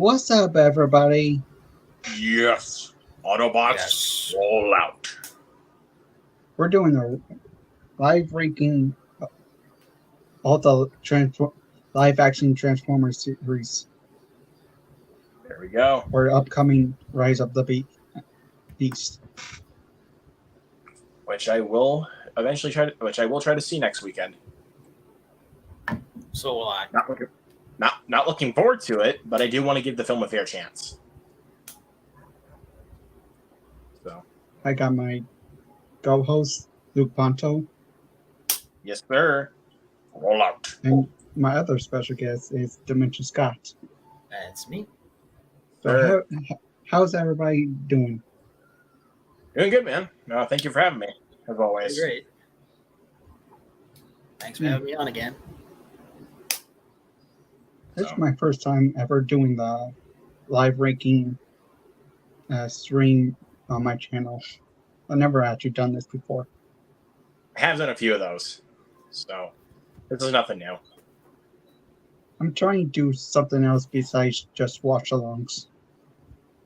What's up, everybody? Yes. Autobots, Yes. roll out. We're doing a live ranking all the live action Transformers series There we go. for upcoming Rise of the Beast. Which I will eventually try to see next weekend. So will I. Not looking forward to it, but I do want to give the film a fair chance. So I got my co-host Luke Ponto, yes, sir. Roll out. and my other special guest is Dimension Scott. That's me. So how's everybody doing? Doing good, man. No, thank you for having me, as always. Great. Thanks for having me on again. This is my first time ever doing the live ranking stream on my channel. I've never actually done this before. I have done a few of those, so this is nothing new. I'm trying to do something else besides just watch-alongs.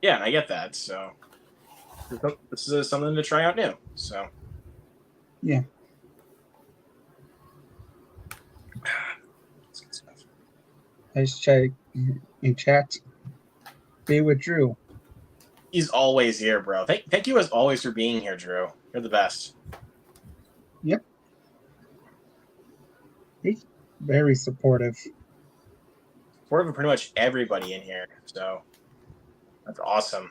Yeah, and I get that. So this is something to try out new. So yeah. Let's check in chat. Be with Drew. He's always here, bro. Thank you as always for being here, Drew. You're the best. Yep. He's very supportive. Supportive of pretty much everybody in here, so that's awesome.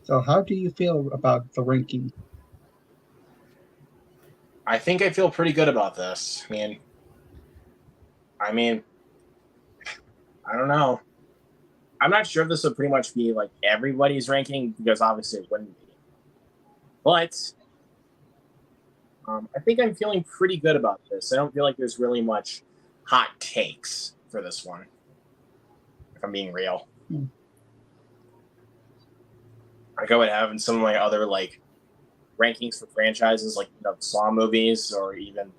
So how do you feel about the ranking? I think I feel pretty good about this. I mean, I don't know. I'm not sure if this would pretty much be like everybody's ranking because obviously it wouldn't be. But I think I'm feeling pretty good about this. I don't feel like there's really much hot takes for this one, if I'm being real. Like I would have in some of my other like rankings for franchises, like the Saw movies, or even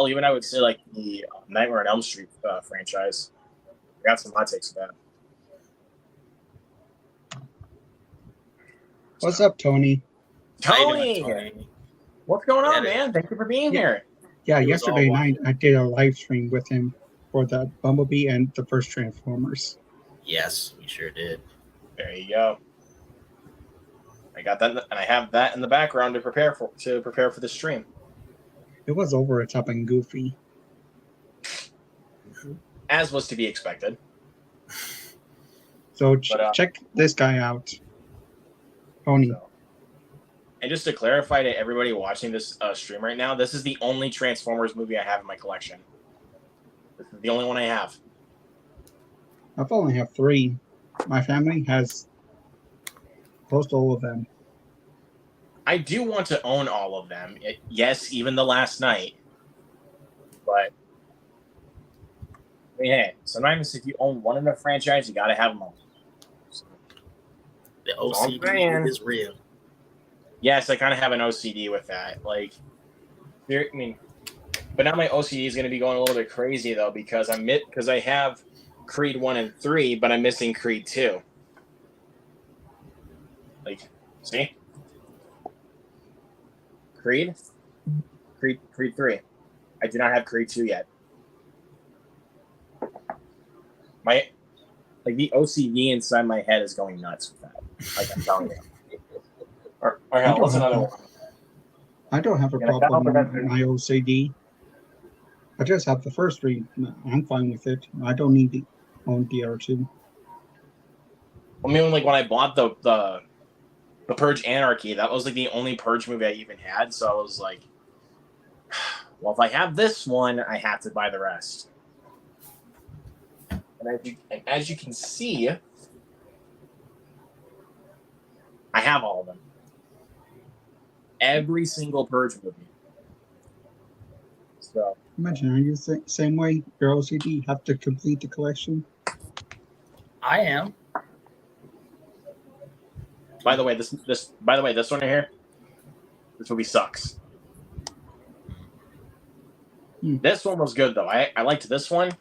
even I would say like the Nightmare on Elm Street franchise. I got some hot takes for that. What's up, Tony? Tony! What's going on, man? Thank you for being here. Yeah, yesterday night I did a live stream with him for the Bumblebee and the first Transformers. Yes, we sure did. There you go. I got that, and I have that in the background to prepare for the stream. It was over the top and goofy, as was to be expected. So check this guy out, Tony. And just to clarify to everybody watching this stream right now, this is the only Transformers movie I have in my collection. This is the only one I have. I've only have 3. My family has close to all of them. I do want to own all of them. Yes, even the last night. But I mean, hey, sometimes if you own one in a franchise, you gotta have them all. So, the OCD is real. Yes, I kind of have an OCD with that. Like, but now my OCD is going to be going a little bit crazy though because I have Creed 1 and 3, but I'm missing Creed 2. Like, see? Creed 3. I do not have Creed 2 yet. The OCD inside my head is going nuts with that. Like I'm telling you. Or hell, what's another one? I don't have a problem with my OCD. I just have the first 3. I'm fine with it. I don't need to own the other 2. I mean, like when I bought the Purge Anarchy, that was like the only Purge movie I even had. So I was like, well, if I have this one, I have to buy the rest. And as you can see, I have all of them. Every single Purge movie. So imagine, are you the same way? Your OCD have to complete the collection? I am. By the way, this one right here, this movie sucks. This one was good though. I liked this one.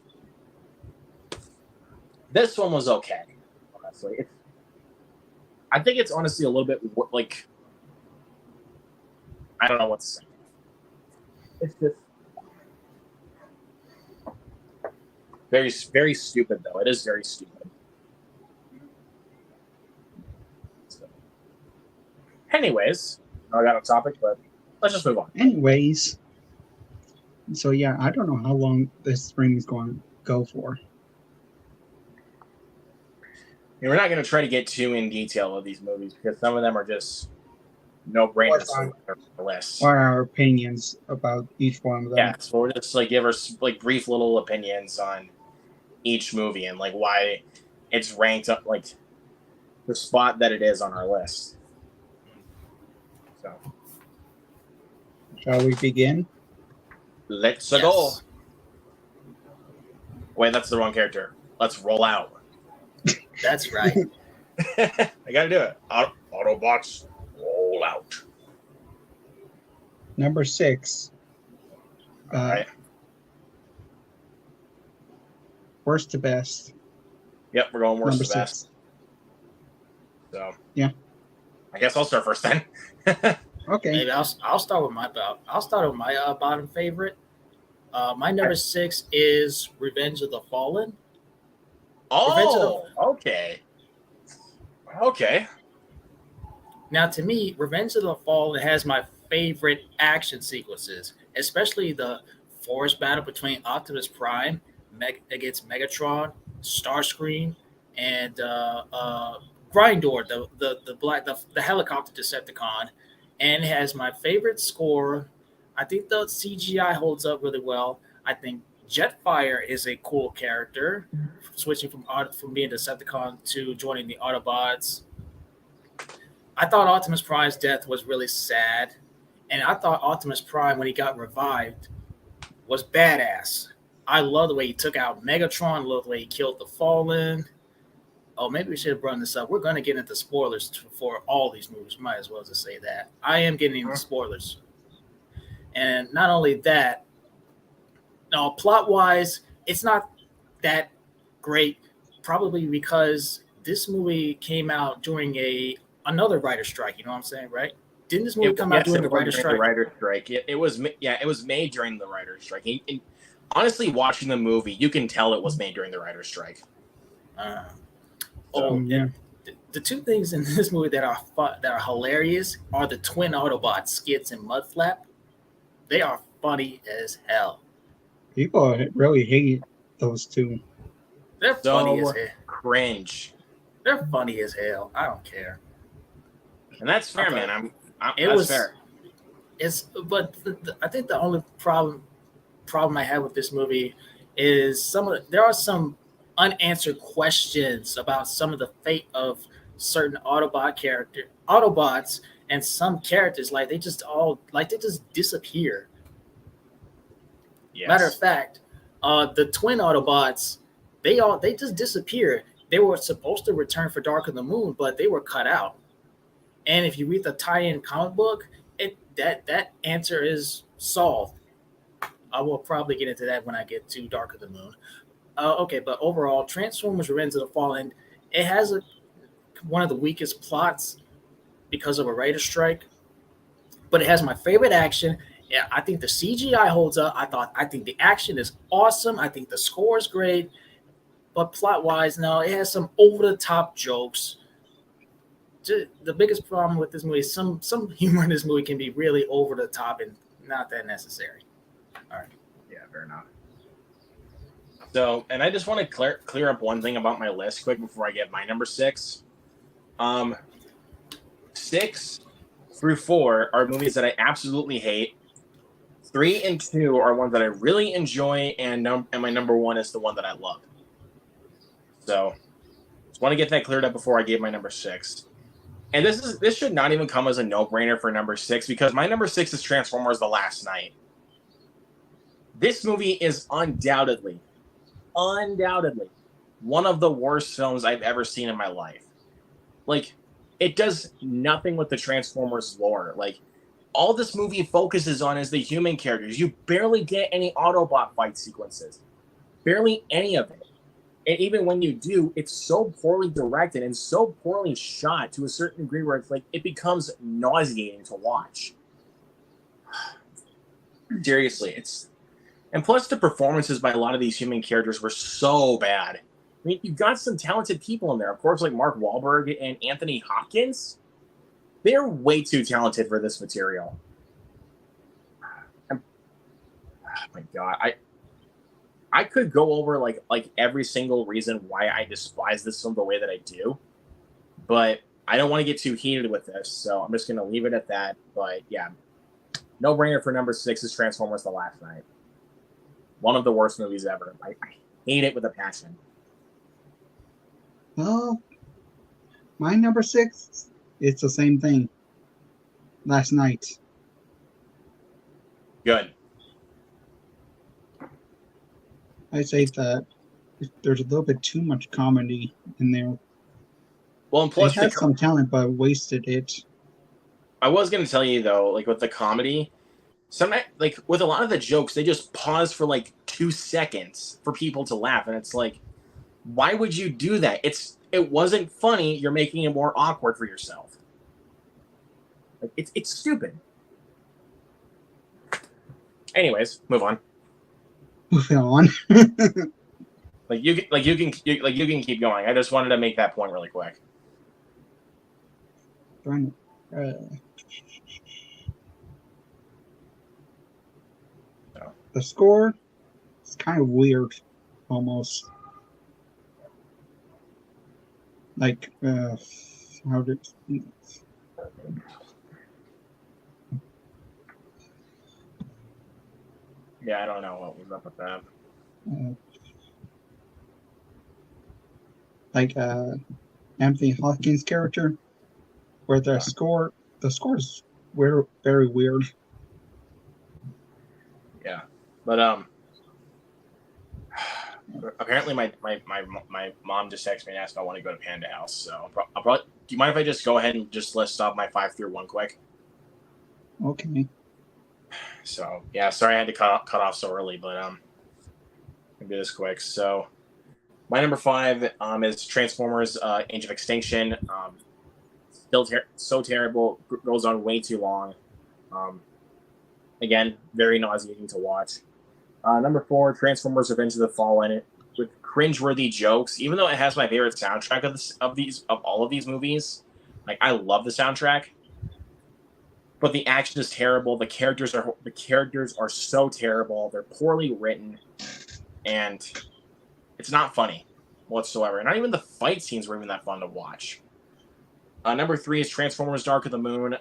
This one was okay, honestly. I think it's honestly a little bit like I don't know what to say. It's just very, very stupid though. It is very stupid. So, anyways, I got off topic, but let's just move on. Anyways, so yeah, I don't know how long this stream is going to go for. And we're not going to try to get too in detail of these movies because some of them are just no-brainers on the list. Or our opinions about each one of them. Yeah, so we'll just like give our like brief little opinions on each movie and like why it's ranked up like the spot that it is on our list. So, Shall we begin? let's go. Wait, that's the wrong character. Let's roll out. That's right. I gotta do it. Autobots, roll out. Number 6. All right. Worst to best. Yep, we're going worst Number to best. 6. So Yeah. I guess I'll start first then. Okay. Maybe I'll start with my bottom favorite. My number 6 is Revenge of the Fallen. Oh, okay. Okay. Now, to me, Revenge of the Fallen has my favorite action sequences, especially the forest battle between Optimus Prime against Megatron, Starscream, and Grindor, the helicopter Decepticon, and it has my favorite score. I think the CGI holds up really well. I think Jetfire is a cool character, switching from being Decepticon to joining the Autobots. I thought Optimus Prime's death was really sad, and I thought Optimus Prime, when he got revived, was badass. I love the way he took out Megatron, love the way he killed the Fallen. Oh, maybe we should have brought this up. We're going to get into spoilers for all these movies. Might as well just say that. I am getting into spoilers. And not only that, no, plot-wise, it's not that great, probably because this movie came out during another writer's strike. You know what I'm saying, right? Didn't this movie come out during the writer's strike? The writer's strike. It was made during the writer's strike. And honestly, watching the movie, you can tell it was made during the writer's strike. Yeah. The two things in this movie that are hilarious are the twin Autobot skits and Mudflap. They are funny as hell. People really hate those two. They're funny as hell. Cringe. They're funny as hell. I don't care. And that's fair, man. That's fair. But I think the only problem I have with this movie is there are some unanswered questions about some of the fate of certain Autobots, and some characters they just disappear. Yes. Matter of fact, the twin Autobots, they just disappear. They were supposed to return for Dark of the Moon, but they were cut out. And if you read the tie-in comic book, that answer is solved. I will probably get into that when I get to Dark of the Moon. Okay, but overall, Transformers: Revenge of the Fallen, it has one of the weakest plots because of a writer's strike, but it has my favorite action. Yeah, I think the CGI holds up. I think the action is awesome. I think the score is great, but plot-wise, no, it has some over-the-top jokes. The biggest problem with this movie is some humor in this movie can be really over the top and not that necessary. All right. Yeah, fair enough. So, and I just want to clear up one thing about my list quick before I get my number 6. 6 through 4 are movies that I absolutely hate. 3 and 2 are ones that I really enjoy, and my number 1 is the one that I love. So, just want to get that cleared up before I give my number 6. And this should not even come as a no-brainer for number 6, because my number 6 is Transformers: The Last Knight. This movie is undoubtedly one of the worst films I've ever seen in my life. Like, it does nothing with the Transformers lore. Like, all this movie focuses on is the human characters. You barely get any Autobot fight sequences, barely any of it. And even when you do, it's so poorly directed and so poorly shot to a certain degree where it's like it becomes nauseating to watch. Seriously, and plus the performances by a lot of these human characters were so bad. I mean, you've got some talented people in there, of course, like Mark Wahlberg and Anthony Hopkins. They're way too talented for this material. Oh my God, I could go over like every single reason why I despise this film the way that I do, but I don't want to get too heated with this, so I'm just going to leave it at that. But yeah, no brainer for number 6 is Transformers: The Last Knight. One of the worst movies ever. I hate it with a passion. Well, my number 6, it's the same thing. Last Night. Good. I say that there's a little bit too much comedy in there. Well, and plus it has some talent, but wasted it. I was going to tell you though, like with the comedy, sometimes like with a lot of the jokes, they just pause for like 2 seconds for people to laugh, and it's like, why would you do that? It wasn't funny. You're making it more awkward for yourself. Like it's stupid. Anyways, move on. Moving on. You can keep going. I just wanted to make that point really quick. The score is kind of weird, almost. Like, how did? Yeah, I don't know what was up with that. Anthony Hopkins' character, where the score is very weird. Yeah, but apparently my mom just texted me and asked if I want to go to Panda House. So I'll probably. Do you mind if I just go ahead and just list off my 5 through 1 quick? Okay. So yeah, sorry I had to cut off so early, but I'll do this quick. So my number 5 is Transformers: Age of Extinction. Still so terrible, goes on way too long. Again, very nauseating to watch. Number 4, Transformers: Revenge of the Fallen, with cringeworthy jokes. Even though it has my favorite soundtrack of all of these movies, like I love the soundtrack. But the action is terrible. The characters are so terrible. They're poorly written, and it's not funny whatsoever. Not even the fight scenes were even that fun to watch. Number 3 is Transformers: Dark of the Moon.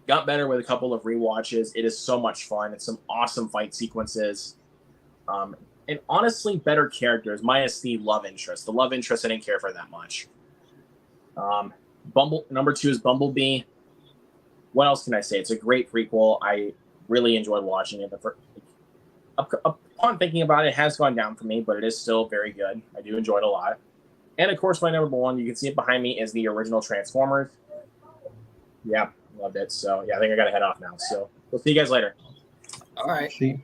Got better with a couple of rewatches. It is so much fun. It's some awesome fight sequences, and honestly, better characters. Minus the love interest. The love interest I didn't care for that much. Number 2 is Bumblebee. What else can I say? It's a great prequel. I really enjoyed watching it. Upon thinking about it, it has gone down for me, but it is still very good. I do enjoy it a lot. And of course, my number 1, you can see it behind me, is the original Transformers. Yeah, loved it. So yeah, I think I gotta head off now. So we'll see you guys later. All right. See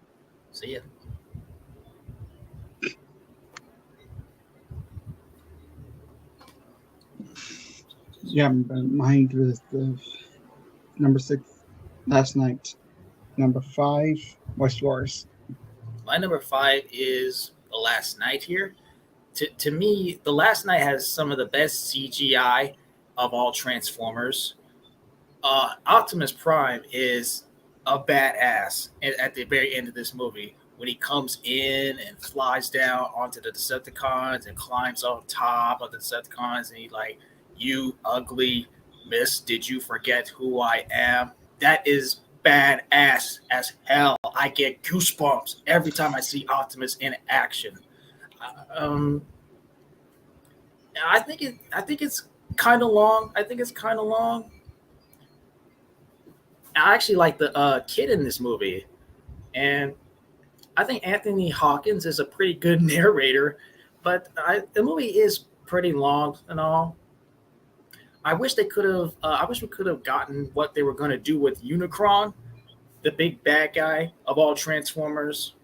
ya. Yeah, mine was the number 6, Last Night. Number 5, what's yours? My number 5 is The Last Knight here. To me, The Last Knight has some of the best CGI of all Transformers. Optimus Prime is a badass at the very end of this movie when he comes in and flies down onto the Decepticons and climbs on top of the Decepticons, and he's like, "You ugly miss, did you forget who I am?" That is badass as hell. I get goosebumps every time I see Optimus in action. I think it's kind of long. I actually like the kid in this movie, and I think Anthony Hawkins is a pretty good narrator. But the movie is pretty long and all. I wish they could have. I wish we could have gotten what they were going to do with Unicron, the big bad guy of all Transformers.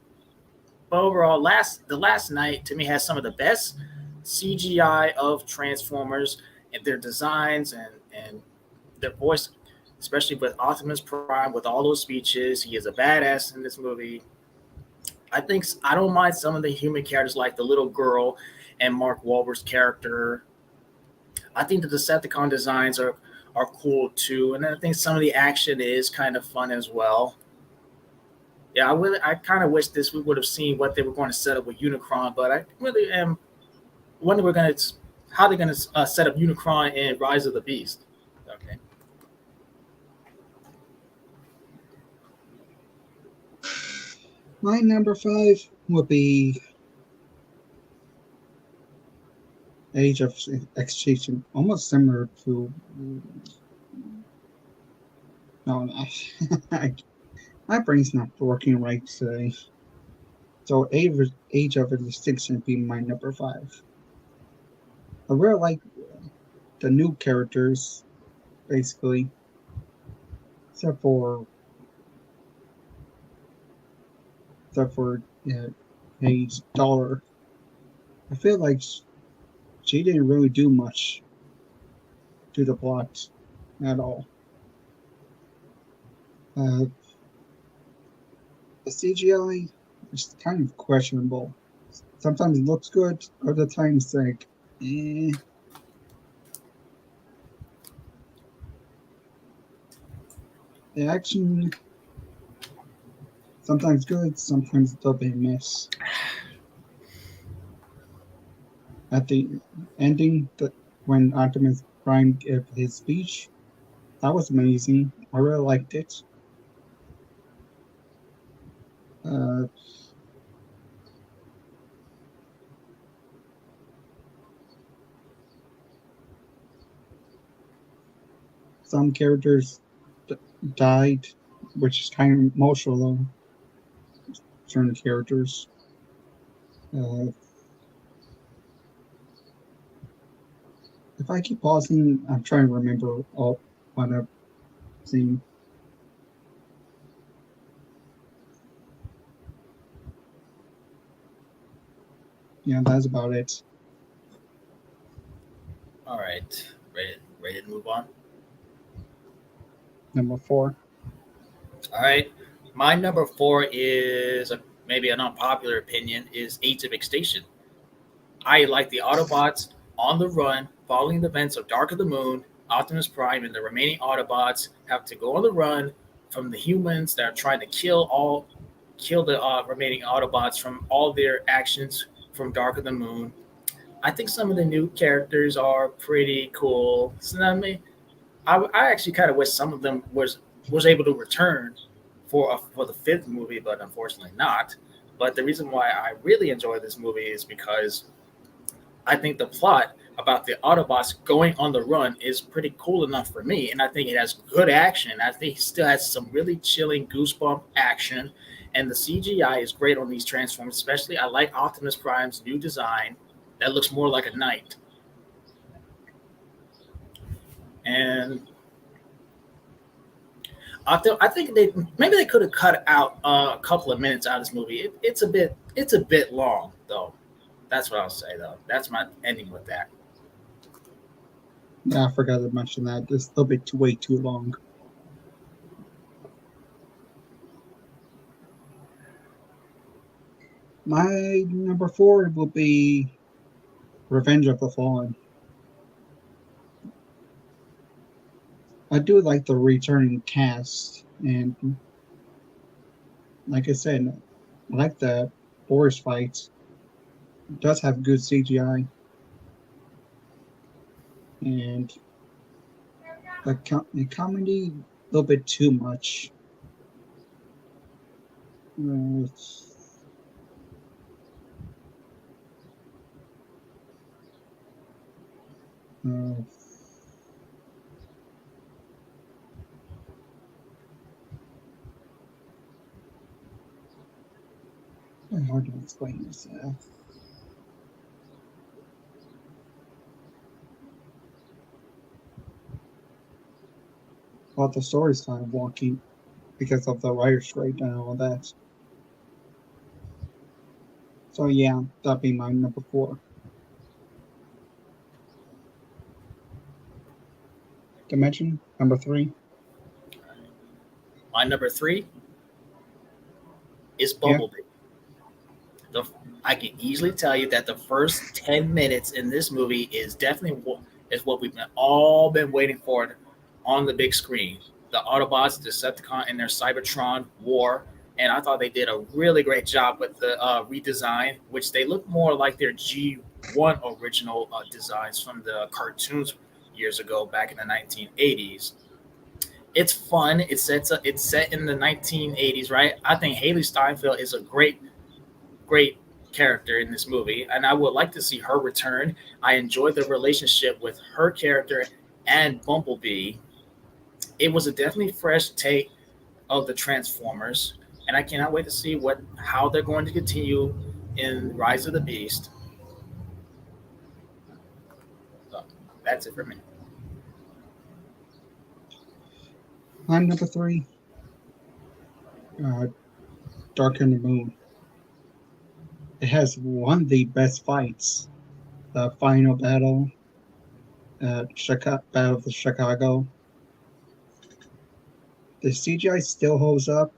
But overall, the last night to me has some of the best CGI of Transformers and their designs and their voice, especially with Optimus Prime with all those speeches. He is a badass in this movie. I don't mind some of the human characters like the little girl and Mark Wahlberg's character. I think the Decepticon designs are cool too, and I think some of the action is kind of fun as well. Yeah, I kind of wish this we would have seen what they were going to set up with Unicron, but I really am wonder we're going to how they're going to set up Unicron in Rise of the Beast. Okay. My number five would be Age of Extinction, almost similar to. No, my brain's not working right today. So Age of Extinction would be my number five. I really like the new characters, basically, except for Paige Dollar. I feel like she didn't really do much to the plot at all. The CGI is kind of questionable. Sometimes it looks good, other times like, eh. The action sometimes good, sometimes a bit miss. At the ending, when Optimus Prime gave his speech, that was amazing. I really liked it. Uh, some characters died, which is kind of emotional though. Certain characters. If I keep pausing, I'm trying to remember all what I've seen. Yeah, that's about it. All right. Ready to move on? Number four. All right. My number four is maybe an unpopular opinion is Age of Extinction. I like the Autobots on the run, following the events of Dark of the Moon. Optimus Prime and the remaining Autobots have to go on the run from the humans that are trying to kill the remaining Autobots from all their actions from Dark of the Moon. I think some of the new characters are pretty cool. So I actually kind of wish some of them was able to return for the fifth movie, but unfortunately not. But the reason why I really enjoy this movie is because I think the plot about the Autobots going on the run is pretty cool enough for me, and I think it has good action. I think it still has some really chilling goosebump action, and the CGI is great on these Transformers. Especially, I like Optimus Prime's new design that looks more like a knight, and I think they could have cut out a couple of minutes out of this movie. It's a bit long though. That's what I'll say though. That's my ending with that. Yeah, I forgot to mention that. It's a little bit way too long. My number four will be Revenge of the Fallen. I do like the returning cast, and like I said, I like the Boris fights. It does have good CGI, and the comedy a little bit too much. It's, uh, hard to explain this. Well, the story's kind of wonky because of the writer's strike and all that. So yeah, that'd be my number 4. Dimension, number 3. My number 3 is Yeah. Bumblebee. I can easily tell you that the first 10 minutes in this movie is definitely what we've all been waiting for on the big screen. The Autobots, Decepticon, and their Cybertron war. And I thought they did a really great job with the redesign, which they look more like their G1 original designs from the cartoons years ago back in the 1980s. It's fun. It's set in the 1980s, right? I think Haley Steinfeld is a great character in this movie, and I would like to see her return. I enjoyed the relationship with her character and Bumblebee. It was a definitely fresh take of the Transformers, and I cannot wait to see how they're going to continue in Rise of the Beast. So that's it for me. I'm number 3. Dark in the Moon. It has one of the best fights. The final battle, Battle of Chicago. The CGI still holds up.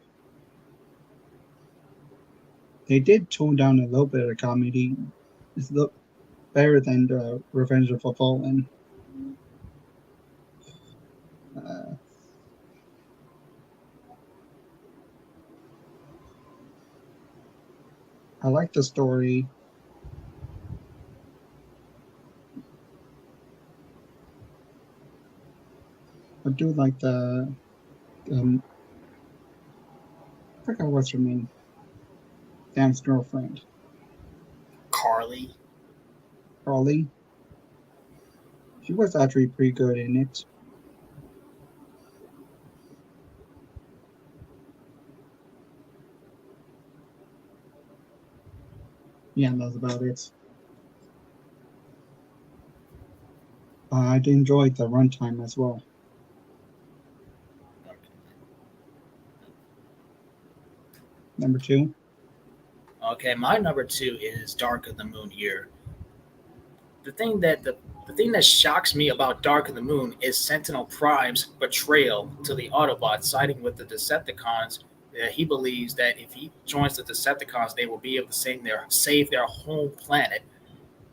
They did tone down a little bit of comedy. It's better than the Revenge of the Fallen. I like the story. I do like the I forgot what's her name. Dan's girlfriend, Carly. Carly. She was actually pretty good in it. Yeah, that's about it. I did enjoy the runtime as well. Number 2. Okay, my number 2 is Dark of the Moon here. The thing that shocks me about Dark of the Moon is Sentinel Prime's betrayal to the Autobots, siding with the Decepticons. He believes that if he joins the Decepticons, they will be able to save their home planet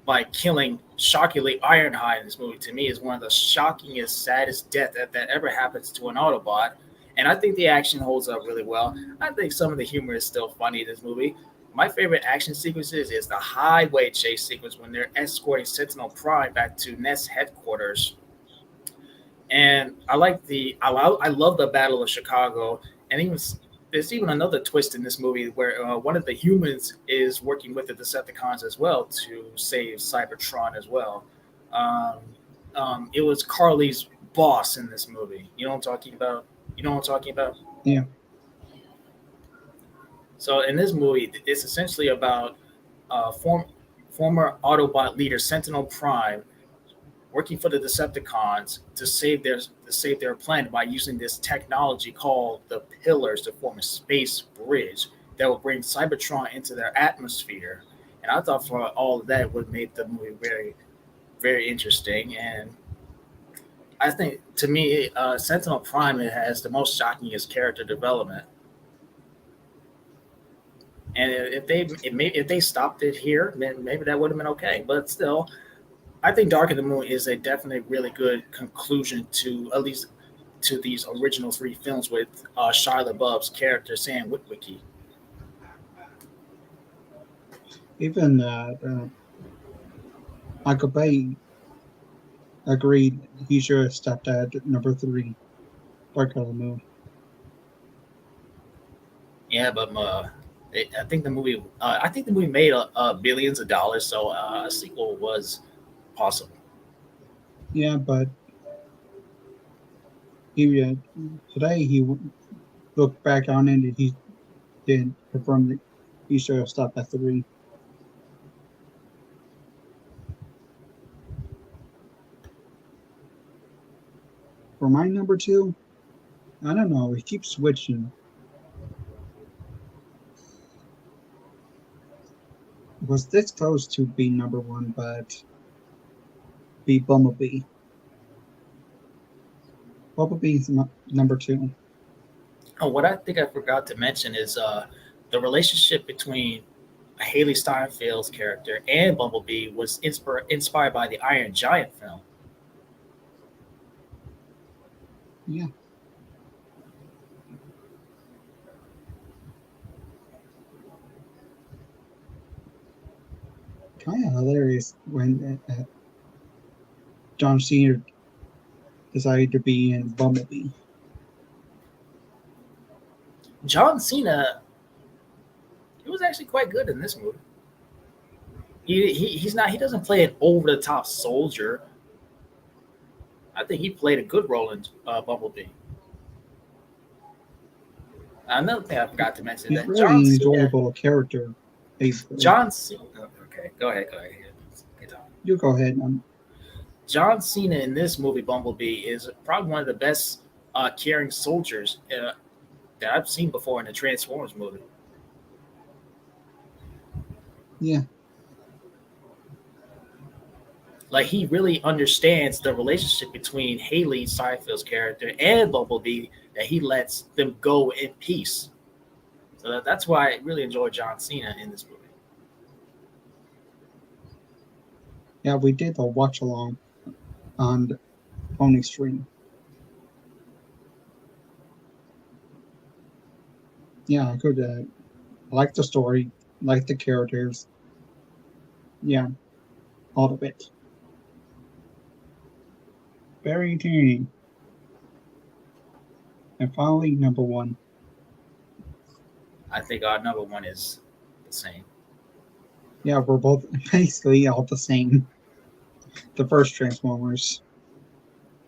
by killing shockingly Ironhide in this movie. To me, is one of the shockingest, saddest death that ever happens to an Autobot. And I think the action holds up really well. I think some of the humor is still funny in this movie. My favorite action sequences is the highway chase sequence when they're escorting Sentinel Prime back to Nest headquarters. And I love the Battle of Chicago. And even there's even another twist in this movie where one of the humans is working with the Decepticons as well to save Cybertron as well. It was Carly's boss in this movie. You know what I'm talking about? You know what I'm talking about? Yeah. So in this movie, it's essentially about former Autobot leader Sentinel Prime working for the Decepticons to save their planet by using this technology called the Pillars to form a space bridge that will bring Cybertron into their atmosphere. And I thought for all of that would make the movie very, very interesting. And I think to me, Sentinel Prime has the most shockingest character development. And if they stopped it here, then maybe that would have been okay. But still, I think Dark of the Moon is a definitely really good conclusion to at least to these original 3 films with Shia LaBeouf's character Sam Witwicky. Even Michael Bay agreed he should have stopped at number 3, Dark of the Moon. Yeah, but I think the movie made billions of dollars, so a sequel was possible. Yeah, but today he looked back on it and he did confirm that he should have stopped at 3. For my number 2, I don't know. We keep switching. It was this close to be number one, but be Bumblebee. Bumblebee's number two. Oh, what I think I forgot to mention is the relationship between Haley Steinfeld's character and Bumblebee was inspired by the Iron Giant film. Yeah. Kind of hilarious when John Cena decided to be in Bumblebee. John Cena, he was actually quite good in this movie. He's not, he doesn't play an over the top soldier. I think he played a good role in Bumblebee. Another thing I forgot to mention He's that really John Cena, enjoyable character. Basically. John Cena. Okay, go ahead. Get on. You go ahead. John Cena in this movie Bumblebee is probably one of the best caring soldiers that I've seen before in the Transformers movie. Yeah. Like he really understands the relationship between Haley Steinfeld's character and Bumblebee, that he lets them go in peace. So that's why I really enjoy John Cena in this movie. Yeah, we did a watch along on the Pony Stream. Yeah, I could like the story, like the characters. Yeah, all of it. Very entertaining. And finally, number one. I think our number one is the same. Yeah, we're both basically all the same. The first Transformers.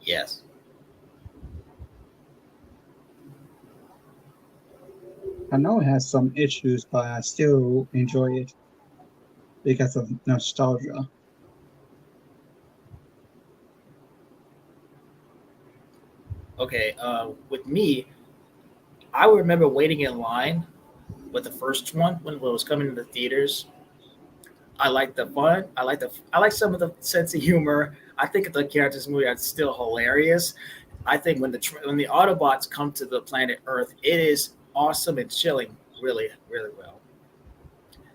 Yes. I know it has some issues, but I still enjoy it because of nostalgia. Okay, with me, I remember waiting in line with the first one when it was coming to the theaters. I like the fun. I like some of the sense of humor. I think the characters in the movie are still hilarious. I think when the Autobots come to the planet Earth, it is awesome and chilling, really, really well.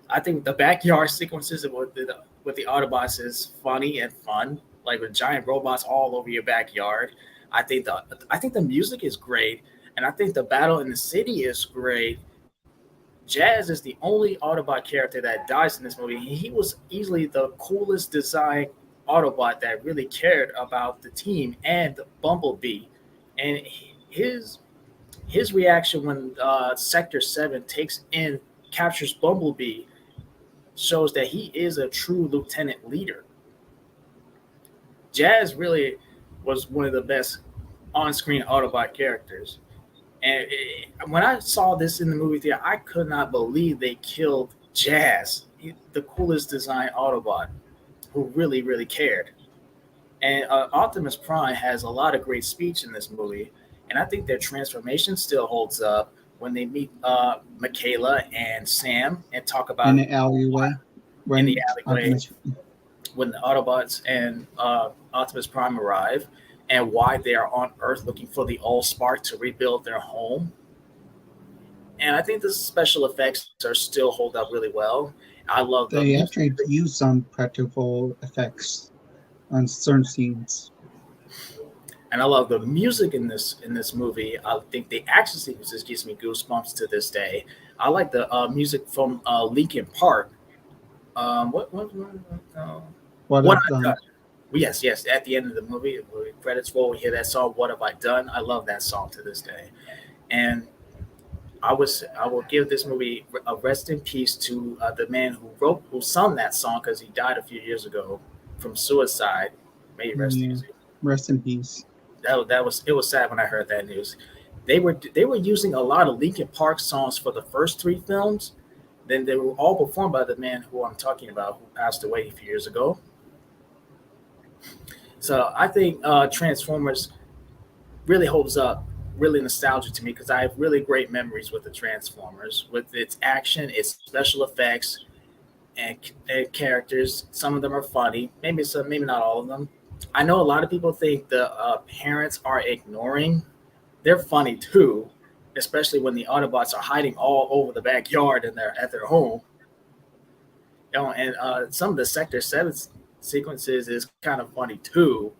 I think the backyard sequences with the Autobots is funny and fun, like with giant robots all over your backyard. I think the music is great, and I think the battle in the city is great. Jazz is the only Autobot character that dies in this movie. He was easily the coolest design Autobot that really cared about the team and Bumblebee. And his reaction when Sector 7 captures Bumblebee shows that he is a true lieutenant leader. Jazz really was one of the best on-screen Autobot characters. And when I saw this in the movie theater, I could not believe they killed Jazz, the coolest design Autobot, who really, really cared. And Optimus Prime has a lot of great speech in this movie, and I think their transformation still holds up when they meet Michaela and Sam and talk about In the alleyway. in the alleyway when the Autobots and Optimus Prime arrive, and why they are on Earth looking for the Allspark to rebuild their home. And I think the special effects are still hold up really well. I love the They actually use some practical effects on certain scenes. and I love the music in this movie. I think the action sequences gives me goosebumps to this day. I like the music from Linkin Park. What What What I've I've done. done. Yes, yes. At the end of the movie, when the credits roll, we hear that song. What have I done? I love that song to this day, and I will give this movie a rest in peace to the man who sung that song because he died a few years ago from suicide. May he rest Yeah. easy. Rest in peace. It was sad when I heard that news. They were using a lot of Linkin Park songs for the first three films. Then they were all performed by the man who I'm talking about, who passed away a few years ago. So I think Transformers really holds up really nostalgic to me because I have really great memories with the Transformers, with its action, its special effects, and characters. Some of them are funny, maybe some, maybe not all of them. I know a lot of people think the parents are ignoring. They're funny too, especially when the Autobots are hiding all over the backyard and they're at their home. And some of the Sector 7 sequences is kind of funny too,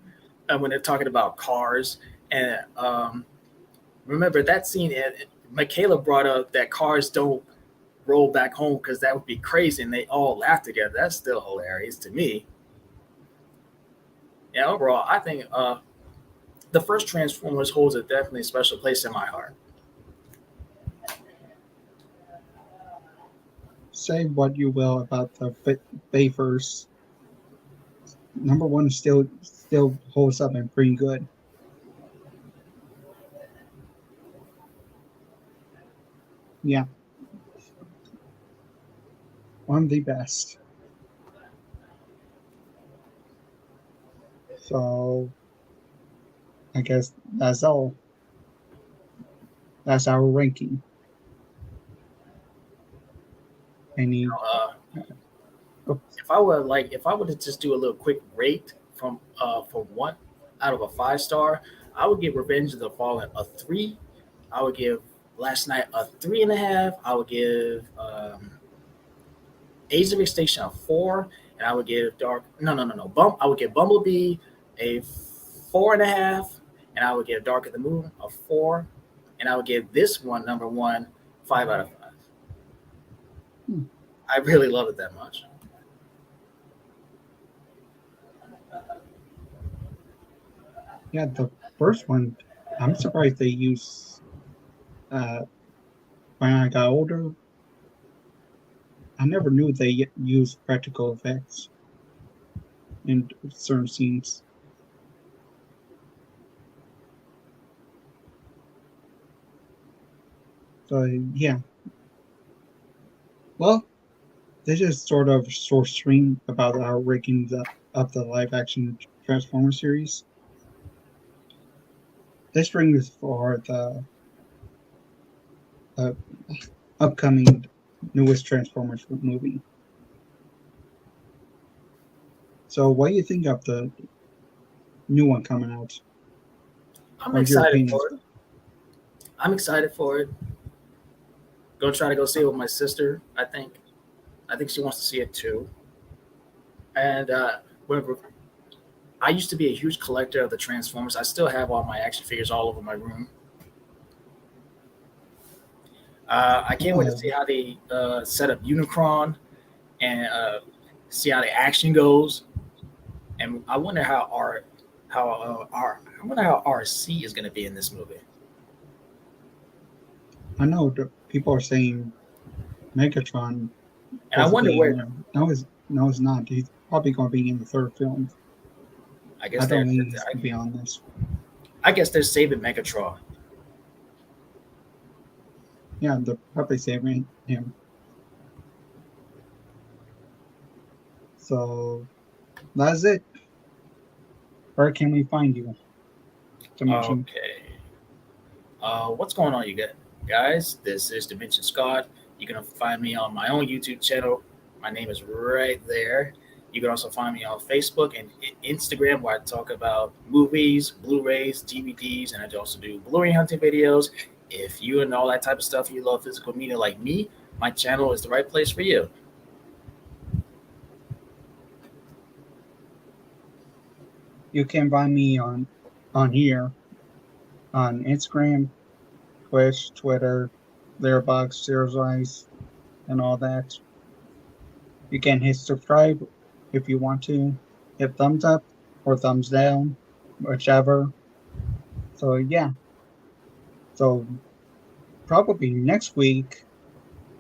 when they're talking about cars. And remember that scene, Michaela brought up that cars don't roll back home because that would be crazy, and they all laugh together. That's still hilarious to me. Yeah, overall, I think the first Transformers holds a definitely special place in my heart. Say what you will about the Bayverse. Number one still holds up and pretty good. Yeah. One of the best. So I guess that's all. That's our ranking. Any If I were to just do a little quick rate from 1 out of a 5 star, I would give Revenge of the Fallen a 3. I would give Last Night a 3.5. I would give Age of Extinction a 4, and I would give I would give Bumblebee a 4.5, and I would give Dark of the Moon a 4, and I would give this one, number one, 5 out of 5. I really love it that much. Yeah, the first one, I'm surprised they use. When I got older, I never knew they used practical effects in certain scenes. So yeah, well, this is sort of short stream about our rankings of the live action Transformers series. This ring is for the upcoming newest Transformers movie. So, what do you think of the new one coming out? I'm excited for it. I'm excited for it. Go try to go see it with my sister. I think she wants to see it too. And I used to be a huge collector of the Transformers. I still have all my action figures all over my room. I can't wait to see how they set up Unicron and see how the action goes. And I wonder how RC is going to be in this movie. I know the people are saying Megatron. And I wonder where. No, it's not. He's probably going to be in the third film. I guess don't think he's going to be on this. I guess they're saving Megatron. Yeah, they're probably saving him. So that's it. Where can we find you? Okay. What's going on, you guys? This is Dimension Scott. You can find me on my own YouTube channel. My name is right there. You can also find me on Facebook and Instagram, where I talk about movies, Blu-rays, DVDs, and I also do Blu-ray hunting videos. If you and all that type of stuff, you love physical media like me, my channel is the right place for you. You can find me on here, on Instagram, Twitch, Twitter, Letterboxd, Zero's Eyes, and all that. You can hit subscribe if you want to. Hit thumbs up or thumbs down, whichever. So yeah. So probably next week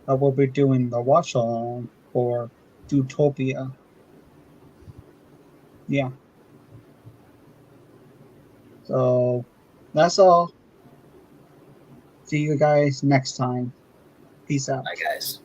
I will be doing the watch along for Zootopia. Yeah. So that's all. See you guys next time. Peace out. Bye, guys.